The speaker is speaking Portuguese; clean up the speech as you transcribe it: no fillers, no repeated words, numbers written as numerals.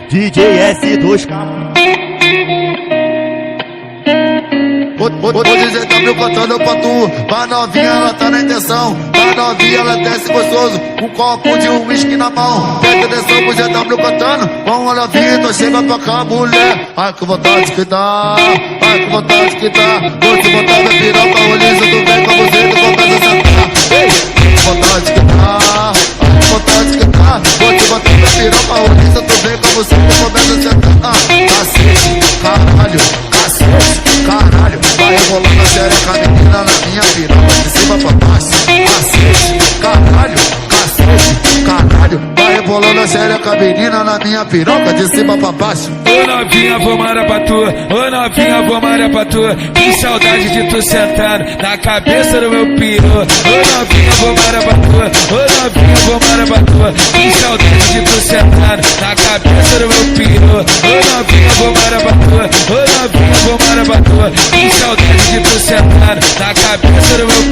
DJ S2K. O DJ W contando pra tu, pra novinha ela tá na intenção. Pra novinha ela desce gostoso, um copo de whisky na mão. Presta atenção pro GW cantando, vamos novinha, então chega pra cá, mulher. Ai que vontade que dá, ai que vontade que dá. Vou te botar na piroca, o liso, tu vem com você, tu começa a sentar. Ei, que vontade que dá, ai que vontade que dá. Vou te botar na piroca, o liso, tu vem com você, tu começa a sentar. Cacete, caralho, cacete, caralho. Vai rebolando a xereca, menina, na minha piroca, de cima pra baixo. Cacete, caralho, cacete, caralho. Vai rebolando a xereca, menina, na minha piroca, de cima pra baixo. Ô novinha, vou mara pra tu. Ô novinha, vou mara pra tu. Que saudade de tu sentando na cabeça do meu piru. Ô novinha, vou mara pra tu. Ô novinha, vou mara pra tu. Que saudade de tu sentando na cabeça do meu piru. Ô novinha, vou mara pra tu. Ô novinha, vou mara pra tu. Que saudade de tu sentando na cabeça do meu